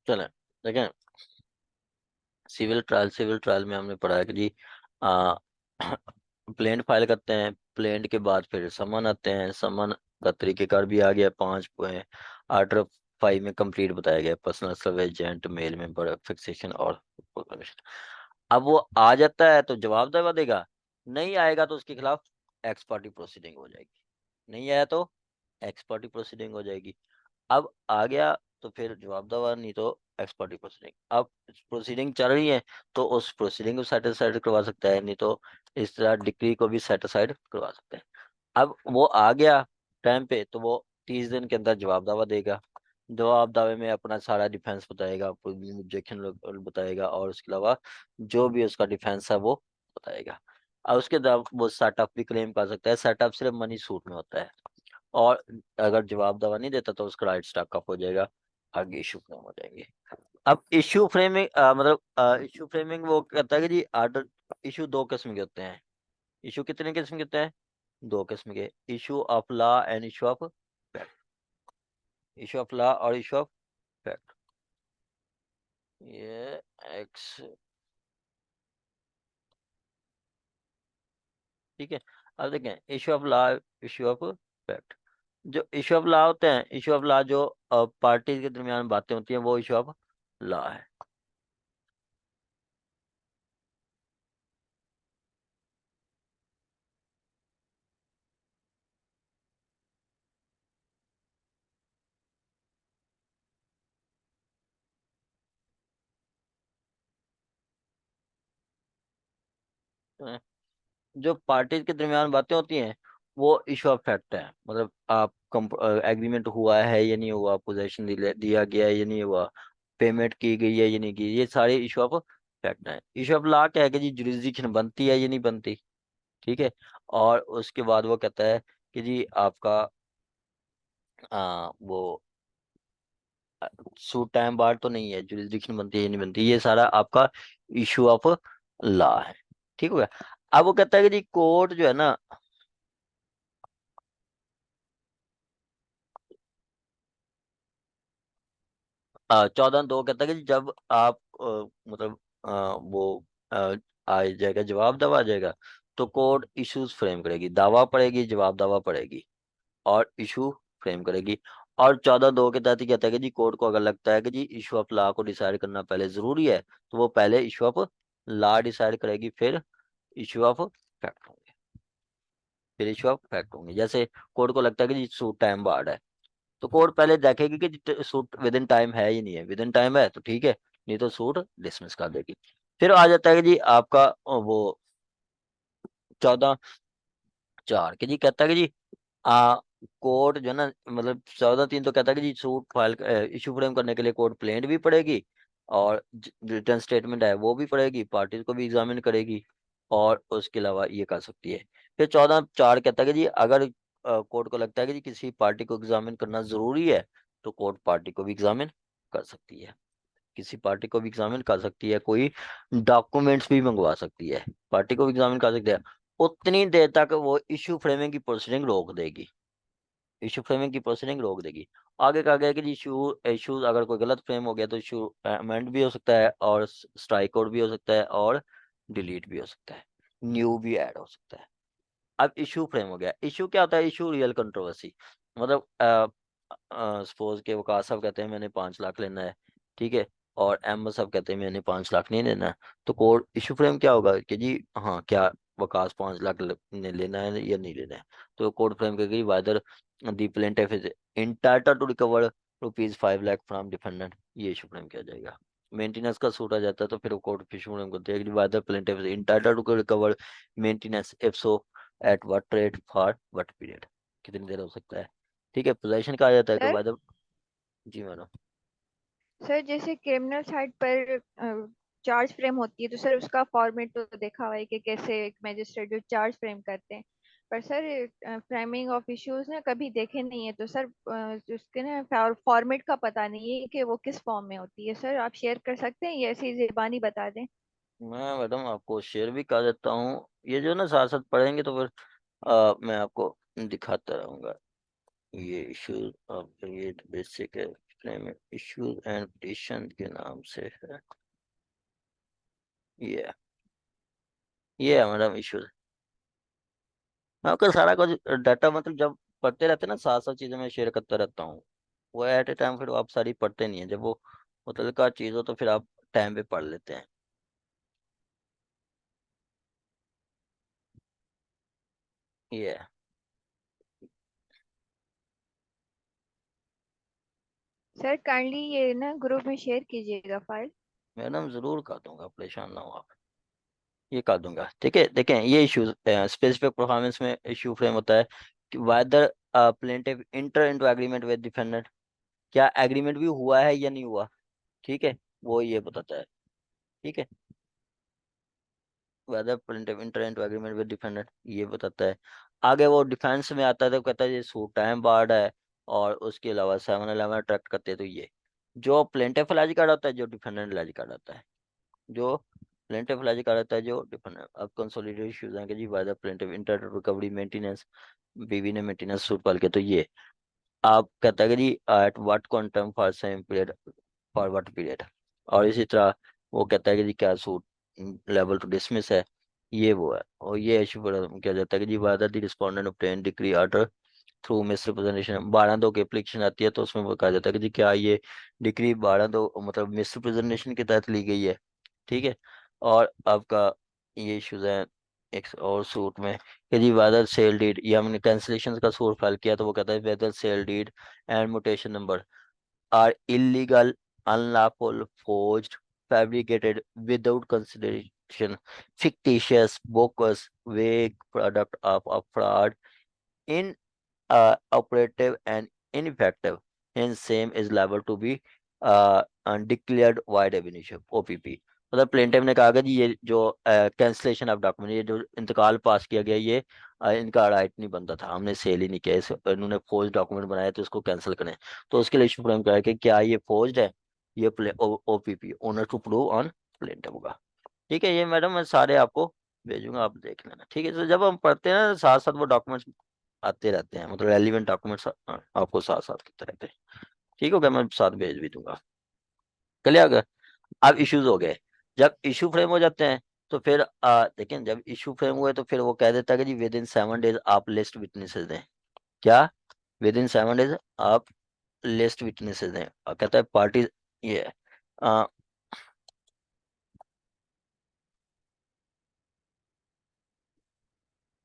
चलें देखें। Civil trial में हमने पढ़ा है कि जी आ, प्लेंट फाइल करते हैं, प्लेंट के बाद फिर समन आते हैं, समन का तरीकेकार भी आ गया, 5 आर्डर 5 में कंप्लीट बताया गया, पर्सनल सर्वे, एजेंट, मेल मेंबर, फिक्सेशन और प्रोक्लेमेशन। अब वो आ जाता है तो जवाब दवा देगा, नहीं आएगा तो उसके खिलाफ एक्स पार्टी प्रोसीडिंग हो जाएगी, नहीं आया तो एक्स पार्टी प्रोसीडिंग हो जाएगी। अब आ गया तो फिर जवाब दवा, नहीं तो एक्सपर्टी प्रोसीडिंग। अब प्रोसीडिंग चल रही है तो उस प्रोसीडिंग को सेटिस्फाइड करवा सकता है, नहीं तो इस तरह डिक्री को भी सेटिस्फाइड करवा सकता है। अब वो आ गया टाइम पे तो वो 30 दिन के अंदर जवाब दावा देगा। जवाब दावे में अपना सारा डिफेंस बताएगा, ऑब्जेक्शन बताएगा, और उसके अलावा जो भी उसका डिफेंस है वो बताएगा। और उसके बाद वो सेटअप भी क्लेम कर सकता है, सेटअप सिर्फ मनी सूट में होता है। और अगर जवाब दवा नहीं देता तो उसका राइट स्टॉक अप हो जाएगा, आगे इशू फ्रेम हो जाएंगे। अब इशू फ्रेमिंग मतलब इशू फ्रेमिंग वो कहता है कि जी आर्डर इशू दो किस्म के होते हैं। इशू कितने किस्म के होते हैं? दो किस्म के, issue of law and issue of fact. Issue of law और इशू ऑफ फैक्ट, ये एक्स, ठीक है। अब देखें issue of law, issue of fact. जो इशू ऑफ लॉ होते हैं, इशू ऑफ लॉ जो पार्टी के दरमियान बातें होती हैं वो इशू ऑफ लॉ है। जो पार्टीज के दरमियान बातें होती हैं वो इशू ऑफ फैक्ट है, मतलब आप एग्रीमेंट हुआ है या नहीं हुआ, पोजेशन दिया गया है या नहीं हुआ, पेमेंट की गई है या नहीं की, ये सारे इशू ऑफ फैक्ट हैं। इशू ऑफ लॉ क्या है कि जी जुरिस्डिक्शन बनती है या नहीं बनती, ठीक है। और उसके बाद वो कहता है कि जी आपका वो सूट टाइम बार तो नहीं है, जुरिस्डिक्शन बनती है या नहीं बनती, ये सारा आपका इशू ऑफ लॉ है, ठीक हो गया। अब वो कहता है कि जी कोर्ट जो है ना, 14(2) कहता है कि जब आप मतलब वो आ, आ जाएगा, जवाब दावा आ जाएगा तो कोर्ट इश्यूज फ्रेम करेगी, दावा पड़ेगी, जवाब दावा पड़ेगी और इशू फ्रेम करेगी। और 14(2) के तहत ही कहता है कि जी कोर्ट को अगर लगता है कि जी इशू ऑफ लॉ को डिसाइड करना पहले जरूरी है तो वो पहले इशू ऑफ लॉ डिसाइड करेगी, फिर इशू ऑफ फैक्ट होंगे, फिर इशू ऑफ फैक्ट होंगे। जैसे कोर्ट को लगता है कि जी सूट टाइम बार्ड है तो कोर्ट पहले देखेगी कि सूट विद इन टाइम है या नहीं है, विद इन टाइम है तो ठीक है, नहीं तो सूट डिसमिस कर देगी। फिर आ जाता है कि जी आपका वो 14(4) के जी कहता है कि जी आ कोर्ट जो है ना, मतलब 14(3) तो कहता है कि जी सूट फाइल इशू फ्रेम करने के लिए कोर्ट प्लेंट भी पड़ेगी और रिटर्न स्टेटमेंट है वो भी पड़ेगी, पार्टीज को भी एग्जामिन करेगी और उसके अलावा ये कर सकती है। फिर 14(4) कहता है कि जी अगर कोर्ट को लगता है कि जी किसी पार्टी को एग्जामिन करना जरूरी है तो कोर्ट पार्टी को भी एग्जामिन कर सकती है, किसी पार्टी को भी एग्जामिन कर सकती है, कोई डॉक्यूमेंट्स भी मंगवा सकती है, पार्टी को भी एग्जामिन कर सकती है। उतनी देर तक वो इशू फ्रेमिंग की प्रोसीडिंग रोक देगी, इशू फ्रेमिंग की प्रोसीडिंग रोक देगी। आगे कहा गया कि इशू इशू अगर कोई गलत फ्रेम हो गया तो इशू अमेंड भी हो सकता है और स्ट्राइक आउट भी हो सकता है और डिलीट भी हो सकता है, न्यू भी ऐड हो सकता है। अब इशू फ्रेम हो गया, इशू क्या होता है? इशू रियल कंट्रोवर्सी, मतलब सपोज के वकास साहब कहते हैं मैंने 5 लाख लेना है, ठीक है, और अहमद साहब कहते हैं मैंने 5 लाख नहीं लेना है, तो कोर्ट इशू फ्रेम क्या होगा कि जी हाँ क्या वकास 5 लाख ने लेना है या नहीं लेना है, तो कोर्ट फ्रेम कहेगी whether the plaintiff is entitled to recover ₹5 lakh from defendant, ये इशू फ्रेम किया जाएगा। मेंटेनेंस का सूट आ जाता है तो फिर कोर्ट इशू फ्रेम करते हैं whether plaintiff is entitled to recover maintenance, if so at what rate for what period, कितनी देर हो सकता है, ठीक है। पोजीशन कहा जाता है कि सर वादर, जी मैडम। सर जैसे क्रिमिनल साइड पर चार्ज फ्रेम होती है तो सर उसका फॉर्मेट तो देखा हुआ है कि कैसे एक मजिस्ट्रेट जो चार्ज फ्रेम करते हैं। पर सर फ्रेमिंग ऑफ इश्यूज ना कभी देखे नहीं है, तो सर उसके ना फॉर्मेट का पता नहीं है कि वो किस फॉर्म में होती है। सर आप शेयर कर सकते हैं या ऐसी ज़बानी बता दें। मैं मैडम आपको शेयर भी कर देता हूँ, ये जो ना साथ साथ पढ़ेंगे तो फिर मैं आपको दिखाता रहूंगा। ये इशू ये बेसिक है, फ्रेम इश्यूज एंड पिटीशन के नाम से है। ये ये है मैडम इश्यूज। मैं आपका सारा कुछ डाटा मतलब जब पढ़ते रहते हैं ना, साथ साथ चीजें मैं शेयर करता रहता हूँ। वो एट ए टाइम फिर आप सारी पढ़ते नहीं है, जब वो मतलब का चीज हो तो फिर आप टाइम पे पढ़ लेते हैं। ये है। सर काइंडली ये ना ग्रुप में शेयर कीजिएगा फाइल। मैडम जरूर कर दूंगा, परेशान ना हो आप। ये कर दूंगा, ठीक है। देखें ये इश्यूज स्पेसिफिक परफॉर्मेंस में इशू फ्रेम होता है कि whether plaintiff enter into agreement with defendant, क्या एग्रीमेंट भी हुआ है या नहीं हुआ, ठीक है, वो ये बताता है। ठीक है, whether plaintiff enter into agreement with defendant ये बताता है। आगे वो डिफेंस में आता है तो कहता है ये सूट टाइम बार्ड है, और उसके अलावा 7-11 अट्रैक्ट करते हैं। तो ये जो प्लेंटिव एलाजी कार्ड होता है, जो डिफेंडेंट एलाजी कार्ड होता है, जो प्लेंटिव एलाजी कार्ड होता है, जो डिफेंडेंट। अब कंसोलिडेटेड इश्यूज हैं कि जी whether plaintiff inter recovery maintenance, बीवी ने मेंटेनेंस सूट पाल के, तो ये आप कहता है कि जी at what quantum for same period, for what period. और इसी तरह वो कहता है कि जी क्या सूट लेवल टू डिसमिस है, ये वो है। और ये इशू पर क्या जाता है कि जी whether the respondent obtain decree order through misrepresentation, 12(2) की एप्लीकेशन आती है तो उसमें वो कहा जाता है कि जी क्या ये डिक्री 12(2) मतलब मिस रिप्रेजेंटेशन के तहत ली गई है। ठीक है। और आपका ये इश्यूज है एक और सूट में कि जी वेदर सेल डीड, ये हमने कैंसिलेशन का सूट फाइल किया तो वो कहता है whether sale deed and mutation number are illegal, unlawful, forged, fabricated without consideration, fictitious, bogus, vague product of a fraud, operative and ineffective. Hence, same is liable to be undeclared void ab initio OPP। मतलब plaintiff ने कहा कि जी ये जो cancellation of document, ये जो इंतकाल पास किया गया, ये इनका राइट नहीं बनता था, हमने सेल ही नहीं किया, इन्होंने फोर्ज डॉक्यूमेंट बनाए तो इसको कैंसिल करें। तो उसके लिए इशू फ्रेम करा कि क्या ये फोर्ज है, ये OPP onus to prove on plaintiff होगा। ठीक है, ये मैडम मैं सारे आपको भेजूंगा, आप देख लेना। ठीक है, तो जब हम पढ़ते हैं ना साथ साथ वो डॉक्यूमेंट्स आते रहते हैं, मतलब रेलिवेंट डॉक्यूमेंट्स आपको साथ साथ करते रहते हैं। ठीक हो गया, मैं साथ भेज भी दूंगा। क्लियर हो गया। अब इश्यूज हो गए। जब इशू फ्रेम हो जाते हैं तो फिर देखें जब इशू फ्रेम हुए तो फिर वो कह देता है कि जी विद इन 7 डेज आप लिस्ट विटनेसेस दें। क्या? विद इन 7 डेज आप लिस्ट विटनेसेस दें, और कहता है पार्टी ये है, आ,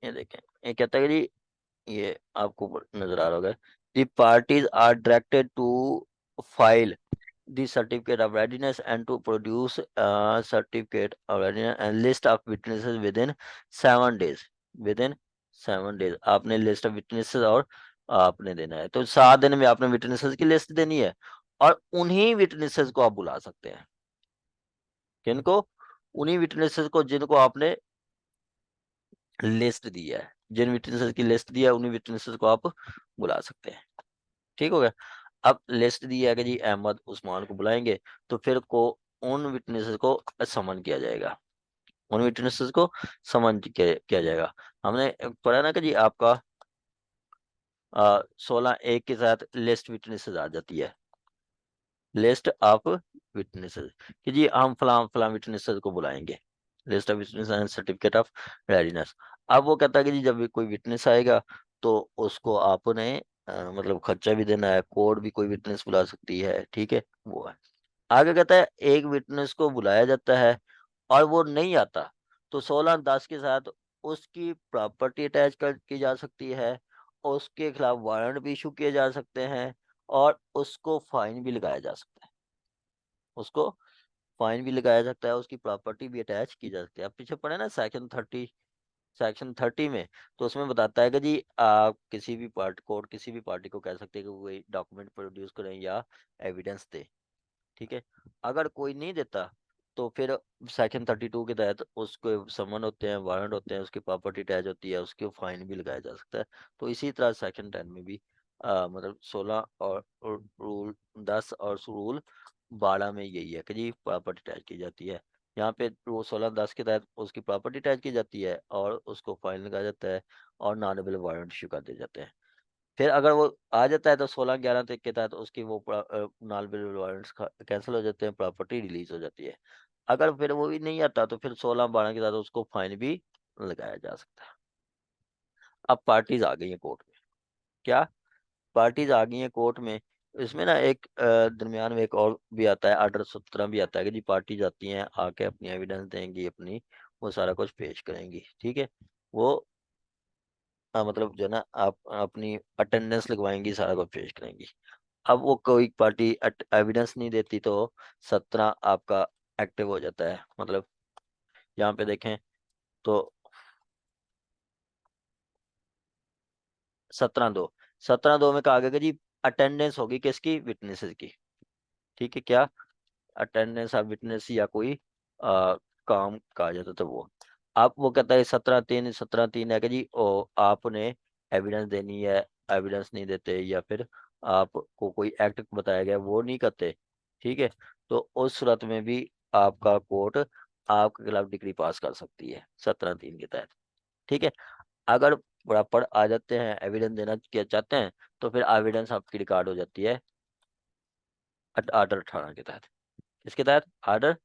ये देखें, ये कहता है कि जी ये आपको नजर आ रहा होगा, the parties are directed to file the certificate of readiness and to produce a certificate of readiness and list of witnesses within 7 days। within 7 days आपने list of witnesses और आपने देना है, तो 7 दिन में आपने witnesses की लिस्ट देनी है। और उन्हीं witnesses को आप बुला सकते हैं। किनको? उन्हीं witnesses को जिनको आपने लिस्ट दी है, जिन witnesses की लिस्ट दी है उन्हीं witnesses को आप बुला सकते हैं। ठीक हो गया। अब लिस्ट दी है कि जी अहमद उस्मान को बुलाएंगे, तो फिर को उन विटनेसेस को समन किया जाएगा, उन विटनेसेस को समन किया जाएगा। हमने पढ़ा ना कि जी आपका 16 एक के साथ लिस्ट विटनेसेस आ जाती है, लिस्ट ऑफ विटनेसेस कि जी हम फलां फलां विटनेसेस को बुलाएंगे, list of witness and certificate of readiness. अब वो कहता है कि जी जब भी कोई विटनेस आएगा तो उसको आपने मतलब खर्चा भी देना है, कोर्ट भी कोई विटनेस बुला सकती है। ठीक है, वो है। आगे कहता है एक विटनेस को बुलाया जाता है और वो नहीं आता तो 16(10) के साथ उसकी प्रॉपर्टी अटैच कर की जा सकती है, उसके खिलाफ वारंट भी इशू किए जा सकते हैं, और उसको फाइन भी लगाया जा सकता है, उसको फाइन भी लगाया सकता है, उसकी प्रॉपर्टी भी अटैच की जा सकती है। आप पीछे पढ़े ना सेक्शन 30, सेक्शन 30 में, तो उसमें बताता है कि जी आप किसी भी पार्टी कोर्ट किसी भी पार्टी को कह सकते हैं कि वो डॉक्यूमेंट प्रोड्यूस करें या एविडेंस दे। ठीक है, अगर कोई नहीं देता तो फिर सेक्शन 32 के तहत उसको समन होते हैं, वारंट होते हैं, उसकी प्रॉपर्टी अटैच होती है, उसके फाइन भी लगाया जा सकता है। तो इसी तरह सेक्शन 10 में भी मतलब 16 और रूल 10 और रूल 12 में यही है कि जी प्रॉपर्टी अटैच की जाती है। यहाँ पे वो 16(10) के तहत उसकी प्रॉपर्टी अटैच की जाती है और उसको फाइन लगाया जाता है और नॉन अवेलेबल वारंट इशू कर दिए जाते हैं। फिर अगर वो आ जाता है तो 16/11 तक के तहत उसकी वो नाल बिल वारंट्स कैंसिल हो जाते हैं, प्रॉपर्टी रिलीज हो जाती है। अगर फिर वो भी नहीं आता तो फिर 16/12 के तहत उसको फाइन भी लगाया जा सकता है। अब पार्टीज आ गई हैं कोर्ट में। क्या पार्टीज आ गई हैं कोर्ट में? इसमें ना एक दरमियान में एक और भी आता है, ऑर्डर 17 भी आता है कि जी पार्टीज आती हैं, आके अपनी एविडेंस देंगी अपनी, वो सारा कुछ पेश करेंगी, ठीक है। वो मतलब जो है ना आप अपनी अटेंडेंस लगवाएंगी, सारा कुछ पेश करेंगी। अब वो कोई पार्टी एविडेंस नहीं देती तो 17 आपका एक्टिव हो जाता है। मतलब यहाँ पे देखें तो 17(2) में कहा गया कि जी अटेंडेंस होगी किसकी? विटनेसेस की, ठीक है। क्या अटेंडेंस ऑफ विटनेस या कोई काम कहा जाता था वो। आप वो कहता है 17(3) है कि जी आपने एविडेंस देनी है, एविडेंस नहीं देते या फिर आपको कोई एक्ट बताया गया वो नहीं करते, ठीक है। तो उस सूरत में भी आपका कोर्ट आपके खिलाफ डिग्री पास कर सकती है 17(3) के तहत, ठीक है। अगर प्रॉपर आ जाते हैं, एविडेंस देना क्या चाहते हैं, तो फिर एविडेंस आपकी रिकॉर्ड हो जाती है ऑर्डर 18 के तहत। इसके तहत ऑर्डर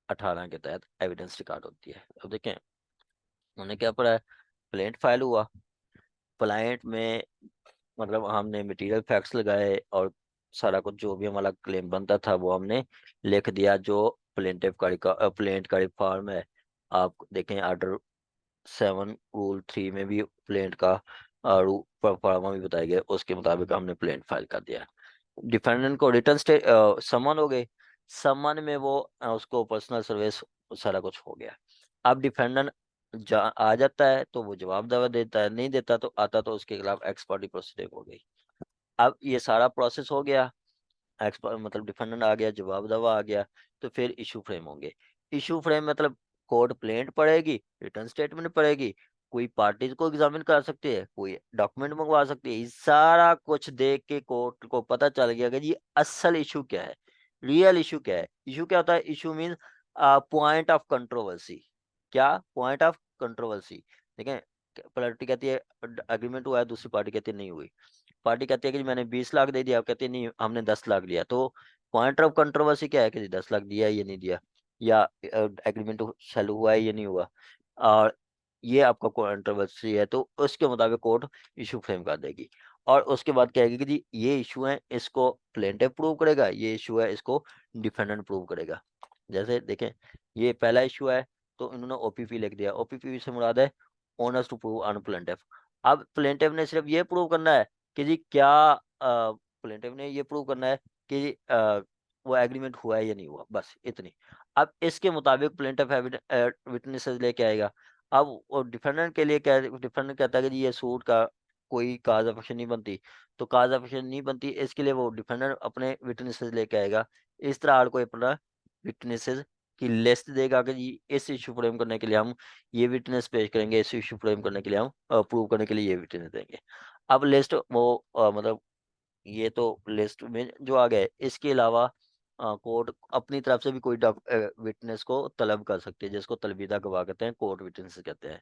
18 के तहत एविडेंस रिकॉर्ड होती है। अब देखें उन्होंने क्या पढ़ा है, प्लेंट फाइल हुआ, प्लाइंट में मतलब हमने मटेरियल फैक्ट्स लगाए और सारा कुछ जो भी हमारा क्लेम बनता था वो हमने लिख दिया, जो प्लेंटिव का प्लेंट का फॉर्म है। आप देखें ऑर्डर 7 रूल 3 में भी प्लेंट का फॉर्म भी बताया गया, उसके मुताबिक हमने प्लेंट फाइल कर दिया। डिफेंडेंट को रिटर्न स्टेट समन हो गए, समन में वो उसको पर्सनल सर्विस सारा कुछ हो गया। अब डिफेंडेंट आ जाता है तो वो जवाब दावा देता है, नहीं देता तो आता तो उसके खिलाफ एक्सपर्टी प्रोसीडिंग हो गई। अब ये सारा प्रोसेस हो गया, एक्सपर्ट मतलब डिफेंडेंट आ गया, जवाब दावा आ गया, तो फिर इशू फ्रेम होंगे। इशू फ्रेम मतलब कोर्ट प्लेंट पढ़ेगी, रिटर्न स्टेटमेंट पढ़ेगी, कोई पार्टीज को एग्जामिन कर सकती है, कोई डॉक्यूमेंट मंगवा सकती है। ये सारा कुछ देख के कोर्ट को पता चल गया कि जी असल इशू क्या है, रियल इशू क्या है। इशू क्या होता है? Issue mean point of controversy. क्या पॉइंट ऑफ कंट्रोवर्सी? देखें पार्टी कहती है एग्रीमेंट हुआ है, दूसरी पार्टी कहती है नहीं हुई। पार्टी कहती है कि जी मैंने 20 लाख दे दिया, आप कहते हैं नहीं हमने 10 लाख दिया। तो पॉइंट ऑफ कंट्रोवर्सी क्या है कि जी 10 लाख दिया है या नहीं दिया, या एग्रीमेंट चालू हुआ है या नहीं हुआ, और ये आपका कंट्रोवर्सी है तो उसके मुताबिक कोर्ट इशू फ्रेम कर देगी। और उसके बाद कहेगी कि जी ये इशू है, इसको प्लेंटिफ प्रूव करेगा, ये इशू है इसको डिफेंडेंट प्रूव करेगा। जैसे देखें ये पहला इशू है तो इन्होंने ओपीपी लिख दिया, ओपीपी से मुराद है onus to prove on plaintiff. अब प्लेंटिफ ने सिर्फ ये प्रूव करना है कि जी क्या प्लेंटिफ ने ये प्रूव करना है कि वो एग्रीमेंट हुआ है या नहीं हुआ, बस इतनी। अब इसके मुताबिक प्लेंटिफ विटनेसेस लेके आएगा। अब वो डिफेंडेंट के लिए क्या, डिफेंडेंट कहता है कि जी ये सूट का कोई काज ऑफ एक्शन नहीं बनती, तो काज ऑफ एक्शन नहीं बनती इसके लिए वो डिफेंडेंट अपने विटनेसेस लेके आएगा। इस तरह हर कोई अपना विटनेसेस की लिस्ट देगा कि जी इस इशू फ्रेम करने के लिए हम ये विटनेस पेश करेंगे, इस इशू फ्रेम करने के लिए हम प्रूव करने के लिए ये विटनेस देंगे। अब लिस्ट वो मतलब ये तो लिस्ट में जो आ गए, इसके अलावा कोर्ट अपनी तरफ से भी कोई विटनेस को तलब कर सकती है, जिसको तलबीदा गवाह कहते हैं, कोर्ट विटनेस कहते हैं।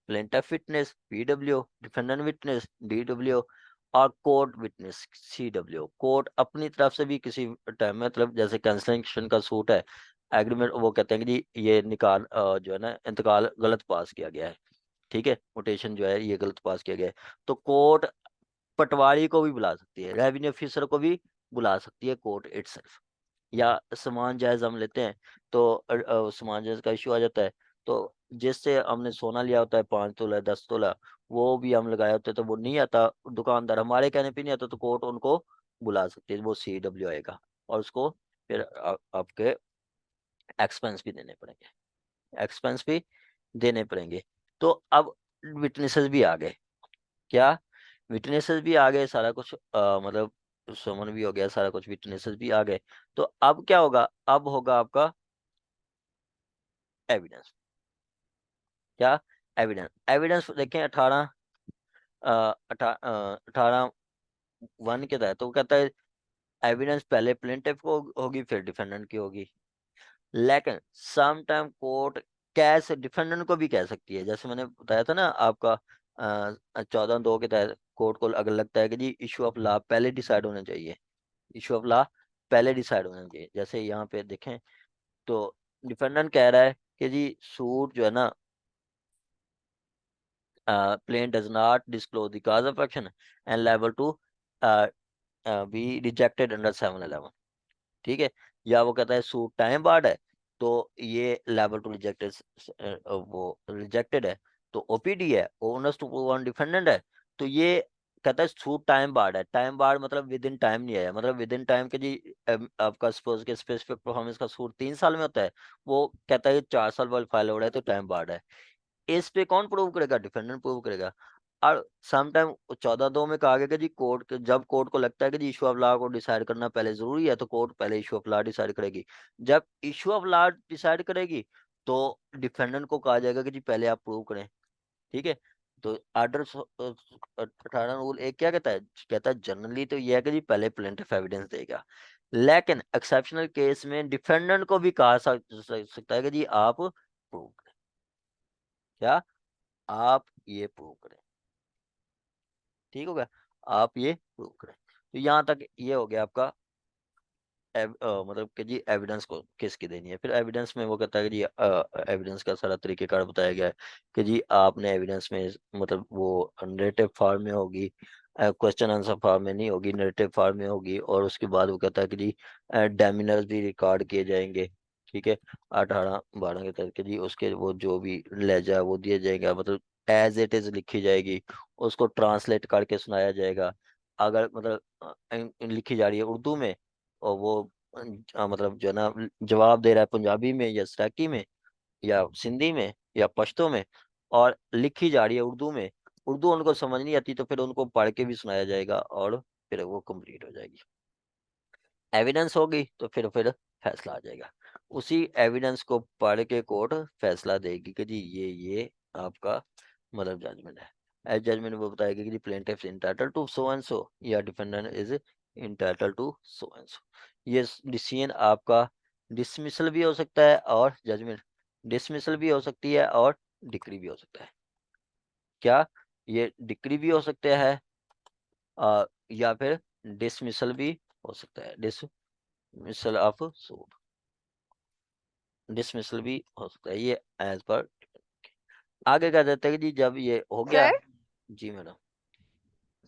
Plaintiff witness PW, defendant witness DW, और कोर्ट विटनेस सीडब्ल्यू। कोर्ट अपनी तरफ से भी किसी टाइम में मतलब जैसे कैंसलेशन का सूट है, एग्रीमेंट, वो कहते हैं कि जी ये निकाल जो है ना इंतकाल गलत पास किया गया है, ठीक है, कोटेशन जो है ये गलत पास किया गया है, तो कोर्ट पटवारी को भी बुला सकती है, रेवेन्यू ऑफिसर को भी बुला सकती है कोर्ट इटसेल्फ। या सामान जायज हम लेते हैं तो सामान जायज का इशू आ जाता है, तो जिससे हमने सोना लिया होता है 5 तोला 10 तोला, वो भी हम लगाए होते हैं तो वो नहीं आता, दुकानदार हमारे कहने पे नहीं आता, तो कोर्ट उनको बुला सकती है, वो सीडब्ल्यू आएगा और उसको फिर आपके एक्सपेंस भी देने पड़ेंगे, एक्सपेंस भी देने पड़ेंगे। तो अब विटनेसेस भी आ गए। क्या विटनेसेस भी आ गए, सारा कुछ मतलब समन भी हो गया, सारा कुछ विटनेसेस भी आ गए। तो अब क्या होगा? अब होगा आपका एविडेंस। क्या एविडेंस? एविडेंस देखें 18(1) के तहत तो वो कहता है एविडेंस पहले प्लेंटिफ को होगी फिर डिफेंडेंट की होगी। लेकिन सम टाइम कोर्ट कैसे डिफेंडेंट को भी कह सकती है, जैसे मैंने बताया था ना आपका 14(2) के तहत कोर्ट को अगर लगता है कि जी इशू ऑफ लॉ पहले डिसाइड होना चाहिए, इशू ऑफ लॉ पहले डिसाइड होना चाहिए, जैसे यहाँ पे देखें तो डिफेंडेंट कह रहा है कि जी सूट जो है ना, plaintiff does not disclose the cause of action and liable to uh, be rejected under 711, ठीक है। या वो कहता है सूट टाइम बार्ड है, तो ये लायबल टू रिजेक्टेड, वो रिजेक्टेड है, तो ओपीडी है, onus to prove on defendant है, तो ये कहता है सूट टाइम बार्ड है। टाइम बार्ड मतलब विद इन टाइम नहीं आया, मतलब विद इन टाइम के जी आपका सपोज के स्पेसिफिक परफॉर्मेंस का सूट 3 साल में होता है, वो कहता है 4 साल बाद फाइल हो रहा है तो टाइम बार्ड है। इस पे कौन प्रूव करेगा? डिफेंडेंट प्रूव करेगा। और सम टाइम 14(2) में कहा गया कि जी जब कोर्ट को लगता है कि जी इशू ऑफ लॉ को डिसाइड करना पहले जरूरी है, तो कोर्ट पहले इशू ऑफ लॉ डिसाइड करेगी। जब इशू ऑफ लॉ डिसाइड करेगी तो डिफेंडेंट को कहा जाएगा कि जी पहले आप प्रूव करें, ठीक है। तो आर्डर 18 रूल 1 क्या कहता है? कहता है जनरली तो यह है कि जी पहले प्लेंटिफ एविडेंस देगा, लेकिन एक्सेप्शनल केस में डिफेंडेंट को भी कहा सकता है कि जी आप प्रूव करें, क्या आप ये प्रूव करें, ठीक हो गया, आप ये प्रूव करें। तो यहाँ तक ये हो गया आपका मतलब कि जी एविडेंस को किसकी देनी है। फिर एविडेंस में वो कहता है कि जी एविडेंस का सारा तरीकेकार बताया गया है कि जी आपने एविडेंस में मतलब वो नरेटिव फॉर्म में होगी, क्वेश्चन आंसर फॉर्म में नहीं होगी, नरेटिव फॉर्म में होगी। और उसके बाद वो कहता है कि जी डेमिनर्स भी रिकॉर्ड किए जाएंगे, ठीक है। 18(12) के तहत कि जी उसके वो जो भी लहजा है वो दिया जाएगा, मतलब एज इट इज लिखी जाएगी, उसको ट्रांसलेट करके सुनाया जाएगा। अगर मतलब लिखी जा रही है उर्दू में और वो मतलब जो है ना जवाब दे रहा है पंजाबी में या सराइकी में या सिंधी में या पश्तो में, और लिखी जा रही है उर्दू में, उर्दू उनको समझ नहीं आती, तो फिर उनको पढ़ के भी सुनाया जाएगा और फिर वो कंप्लीट हो जाएगी। एविडेंस होगी तो फिर फैसला आ जाएगा। उसी एविडेंस को पढ़ के कोर्ट फैसला देगी कि जी ये आपका मतलब जजमेंट है। एज जजमेंट वो बताएगी कि जी plaintiff is entitled to so and so या defendant is entitled to so and so. ये डिसीजन आपका डिसमिसल भी हो सकता है और जजमेंट डिसमिसल भी हो सकती है और डिक्री भी हो सकता है। क्या ये डिक्री भी हो सकता है या फिर डिसमिसल भी हो सकता है, डिसमिसल ऑफ सूट, डिसमिसल भी हो सकता है, ये एज पर। आगे कह देते हैं कि जी जब ये हो गया। सर जी मैडम।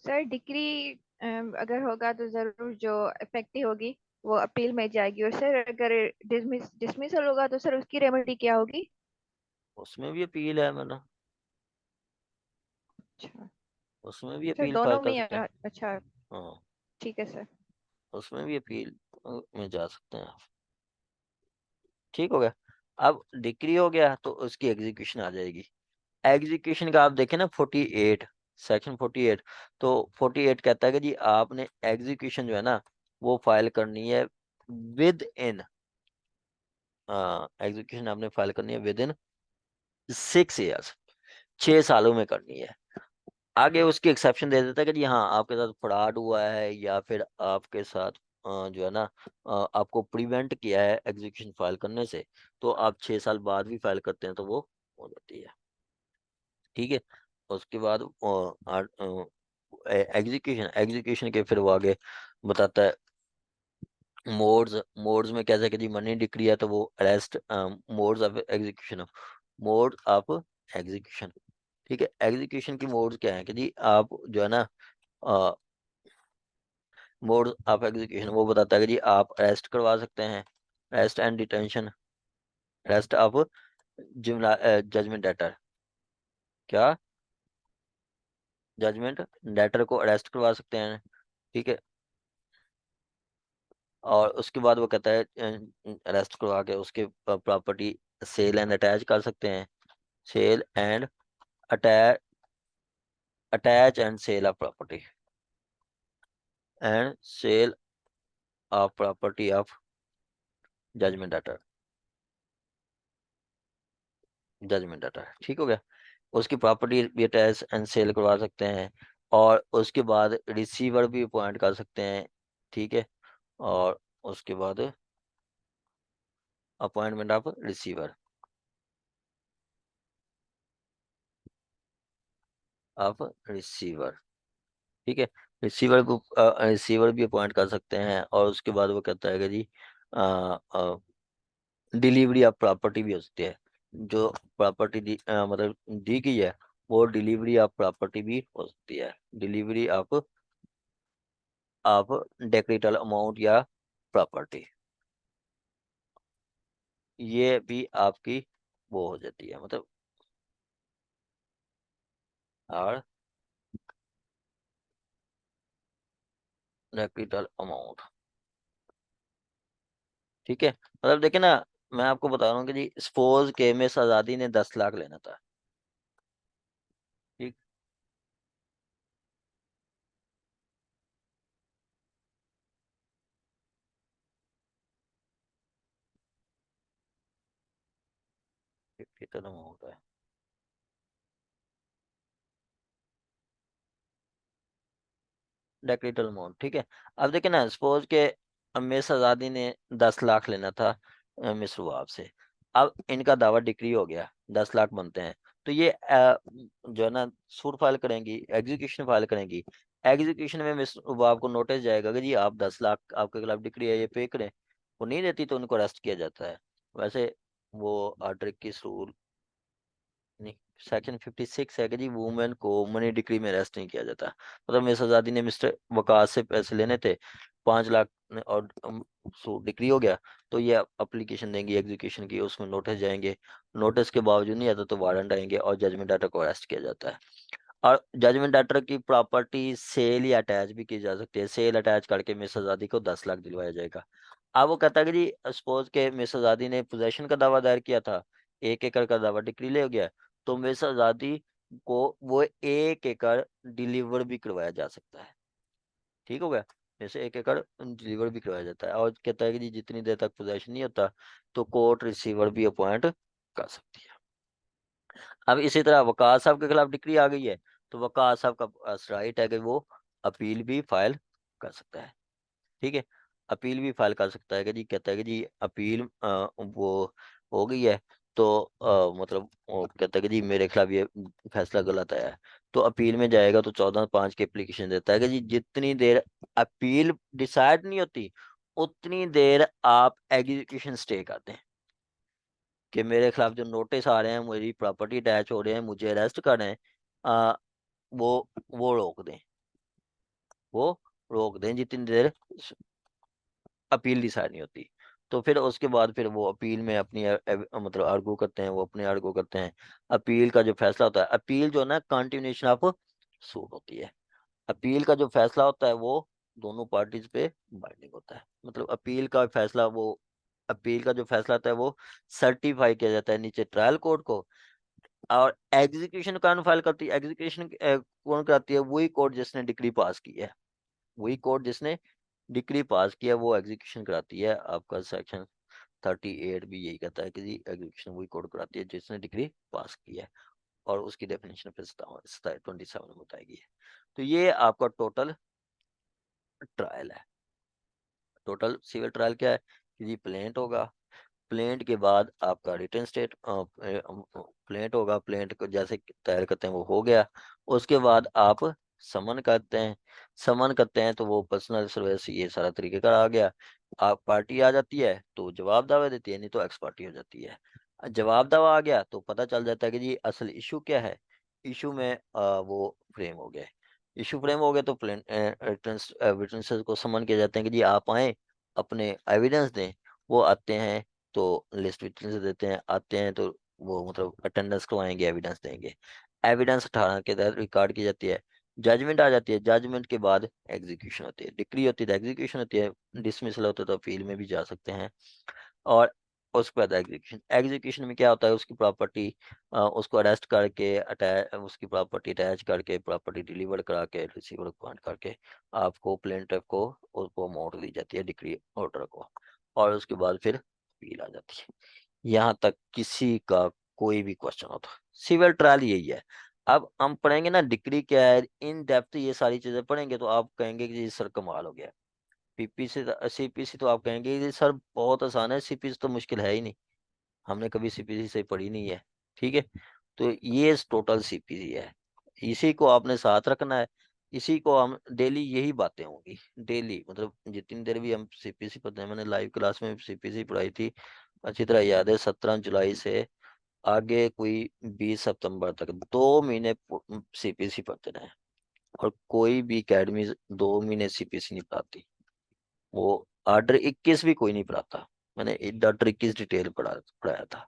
सर डिक्री अगर होगा तो जरूर जो इफेक्टिव होगी वो अपील में जाएगी, और सर अगर डिसमिसल होगा तो सर उसकी रेमेडी क्या होगी? उसमें भी अपील है मैडम, अच्छा उसमें भी सर, अपील फाइल दोनों कर में सकते हैं। अच्छा हाँ, ठीक है सर। उसमें भी अपील में जा सकते हैं आप। ठीक हो गया। अब डिक्री हो गया तो उसकी एग्जीक्यूशन आ जाएगी। एग्जीक्यूशन का आप देखें ना 48, सेक्शन 48, तो 48 कहता है कि जी आपने एग्जीक्यूशन जो है ना वो फाइल करनी है विद इन, एग्जीक्यूशन आपने फाइल करनी है विद इन 6 ईयर्स, 6 सालों में करनी है। आगे उसकी एक्सेप्शन दे देता है कि जी हाँ आपके साथ फ्रॉड हुआ है या फिर आपके साथ जो है ना आपको प्रिवेंट किया है एग्जीक्यूशन फाइल करने से, तो आप 6 साल बाद भी फाइल करते हैं तो वो हो जाती है, ठीक है। उसके बाद एग्जीक्यूशन, एग्जीक्यूशन के फिर वो आगे बताता है मोड्स। मोड्स में कैसे कि जी मनी डिक्री है तो वो arrest, modes of execution, mode of execution, ठीक है। एग्जीक्यूशन की मोड्स क्या है कि जी आप जो है ना मोड ऑफ एग्जीक्यूशन वो बताता है कि जी आप अरेस्ट करवा सकते हैं, arrest and detention, arrest of judgment debtor, क्या जजमेंट डेटर को अरेस्ट करवा सकते हैं, ठीक है। और उसके बाद वो कहता है अरेस्ट करवा के उसके प्रॉपर्टी सेल एंड अटैच कर सकते हैं, sale and attach, attach and sale of property and sale of property of judgment debtor, judgment debtor, ठीक हो गया। उसकी प्रॉपर्टी भी अटैच एंड सेल करवा सकते हैं, और उसके बाद रिसीवर भी अपॉइंट कर सकते हैं, ठीक है। और उसके बाद appointment of receiver, of receiver. ठीक है, रिसीवर को रिसीवर भी अपॉइंट कर सकते हैं। और उसके बाद वो कहता है कि जी डिलीवरी ऑफ प्रॉपर्टी भी हो सकती है। जो प्रॉपर्टी मतलब दी गई है, वो डिलीवरी ऑफ प्रॉपर्टी भी हो सकती है। डिलीवरी ऑफ डेक्रेटल अमाउंट या प्रॉपर्टी, ये भी आपकी वो हो जाती है, मतलब और डेक्रेटल अमाउंट। ठीक है, मतलब देखिए ना, मैं आपको बता रहा हूँ कि जी सपोज के मिस आज़ादी ने 10 लाख लेना था। ठीक, डेक्रेटल अमाउंट है, डेक्रेटल अमाउंट। ठीक है, अब देखिए ना, सपोज के मिस आज़ादी ने 10 लाख लेना था मिस रुआब से। अब इनका दावा डिक्री हो गया, 10 लाख बनते हैं। तो ये जो है ना, सूट फाइल करेंगी, एग्जीक्यूशन फाइल करेंगी। एग्जीक्यूशन में मिस रुबाब को नोटिस जाएगा कि जी आप 10 लाख आपके खिलाफ डिक्री है, ये पे करें। वो नहीं देती तो उनको अरेस्ट किया जाता है। वैसे वो ऑर्डर किस रूल, नहीं, सेक्शन 56 है कि जी वुमेन को मनी डिक्री में अरेस्ट नहीं किया जाता। मतलब मिस आजादी ने मिस्टर वकास से पैसे लेने थे 5 लाख और सो डिक्री हो गया। तो ये अप्लीकेशन देंगी एग्जीक्यूशन की, उसमें नोटिस जाएंगे। नोटिस के बावजूद नहीं आता तो वारंट आएंगे और जजमेंट डाटा को अरेस्ट किया जाता है। और जजमेंट डाटा की प्रॉपर्टी सेल या अटैच भी की जा सकती है। सेल अटैच करके मिस आजादी को 10 लाख दिलवाया जाएगा। अब वो कहता है कि जी सपोज के मिस आजादी ने पोजेशन का दावा दायर किया था, 1 एकड़ का दावा डिक्री ले गया, तो मिस आजादी को वो 1 एकड़ डिलीवर भी करवाया जा सकता है। ठीक हो गया, जैसे 1 एकड़ डिलीवर भी करवाया जाता है। और कहता है कि जी जितनी देर तक पोजेशन नहीं होता तो कोर्ट रिसीवर भी अपॉइंट कर सकती है। अब इसी तरह वकार साहब के खिलाफ डिक्री आ गई है, तो वकार साहब का राइट है कि वो अपील भी फाइल कर सकता है। ठीक है, अपील भी फाइल कर सकता है कि जी, कहता है कि जी अपील वो हो गई है, तो मतलब वो कहता है कि जी मेरे खिलाफ ये फैसला गलत आया है। तो अपील में जाएगा तो 14(5) की एप्लीकेशन देता है कि जी जितनी देर अपील डिसाइड नहीं होती उतनी देर आप एग्जीक्यूशन स्टे करते हैं। कि मेरे खिलाफ जो नोटिस आ रहे हैं, मेरी प्रॉपर्टी अटैच हो रहे हैं, मुझे अरेस्ट कर रहे हैं, आ, वो रोक दें, वो रोक दें जितनी देर अपील डिसाइड नहीं होती। तो फिर उसके बाद फिर वो अपील में अपनी मतलब आर्गू करते हैं, वो अपने आर्गू करते हैं। अपील का जो फैसला होता है, अपील जो है ना कंटिन्यूशन ऑफ सूट होती है। अपील का जो फैसला होता है वो दोनों पार्टीज पे बाइंडिंग होता है। मतलब अपील का जो फैसला होता है वो सर्टिफाई किया जाता है नीचे ट्रायल कोर्ट को। और एग्जीक्यूशन कौन फाइल करती है, एग्जीक्यूशन कौन कराती है, वही कोर्ट जिसने डिग्री पास की है। वही कोर्ट जिसने डिग्री पास किया वो एग्जीक्यूशन कराती है। आपका सेक्शन 38 भी यही कहता है कि जी एग्जीक्यूशन वही कोर्ट कराती है जिसने डिग्री पास की है। और उसकी डेफिनेशन फिर 27 में बताई गई है। तो ये आपका टोटल ट्रायल है। टोटल सिविल ट्रायल क्या है कि जी प्लेंट होगा, प्लेंट के बाद आपका रिटर्न स्टेट प्लेंट होगा, प्लेंट को जैसे तैयार करते हैं वो हो गया। उसके बाद आप समन करते हैं, समन करते हैं तो वो पर्सनल सर्विस ये सारा तरीके का आ गया। आप पार्टी आ जाती है तो जवाब दावा देती है, नहीं तो एक्स पार्टी हो जाती है। जवाब दावा आ गया तो पता चल जाता है कि जी असल इशू क्या है। इशू में वो फ्रेम हो गए। इशू फ्रेम हो गए तो विटनेसेस को समन किया जाते हैं कि जी आप आए, अपने एविडेंस दें। वो आते हैं तो लिस्ट विटनेस देते हैं, आते हैं तो वो मतलब अटेंडेंस करवाएंगे, एविडेंस देंगे। एविडेंस 18 के तहत रिकॉर्ड की जाती है। जजमेंट आ जाती है, जजमेंट के बाद एग्जीक्यूशन होती है। डिक्री होती है तो एग्जीक्यूशन होती है, डिसमिसल होता है तो अपील में भी जा सकते हैं। और उसके बाद एग्जीक्यूशन, एग्जीक्यूशन में क्या होता है, उसकी प्रॉपर्टी उसको अरेस्ट करके अटैच, उसकी प्रॉपर्टी अटैच करके प्रॉपर्टी डिलीवर करा के रिसीवर को पॉइंट करके आपको प्लेंटिफ को उसको अमाउंट दी जाती है डिक्री ऑर्डर को। और उसके बाद फिर अपील आ जाती है। यहाँ तक किसी का कोई भी क्वेश्चन हो तो सिविल ट्रायल यही है। अब हम पढ़ेंगे ना डिक्री क्या है इन डेप्थ, ये सारी चीजें पढ़ेंगे तो आप कहेंगे कि जी सर कमाल हो गया। पीपीसी सीपीसी तो आप कहेंगे कि सर बहुत आसान है, सीपीसी तो मुश्किल है ही नहीं, हमने कभी सीपीसी से पढ़ी नहीं है। ठीक है, तो ये टोटल सीपीसी है। इसी को आपने साथ रखना है, इसी को हम डेली यही बातें होंगी डेली, मतलब जितनी देर भी हम सीपीसी पढ़ते हैं, मैंने लाइव क्लास में सीपीसी पढ़ाई थी, अच्छी तरह याद है, 17 जुलाई से आगे कोई 20 सितंबर तक 2 महीने सीपीसी पढ़ते रहे। और कोई भी एकेडमी 2 महीने सीपीसी नहीं पढ़ाती, वो आर्डर 21 भी कोई नहीं पढ़ाता। मैंने आर्डर 21 डिटेल पढ़ाया था।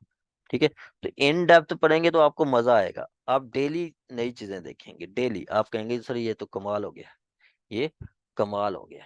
ठीक है, तो इन डेप्थ पढ़ेंगे तो आपको मजा आएगा, आप डेली नई चीजें देखेंगे, डेली आप कहेंगे सर ये तो कमाल हो गया, ये कमाल हो गया।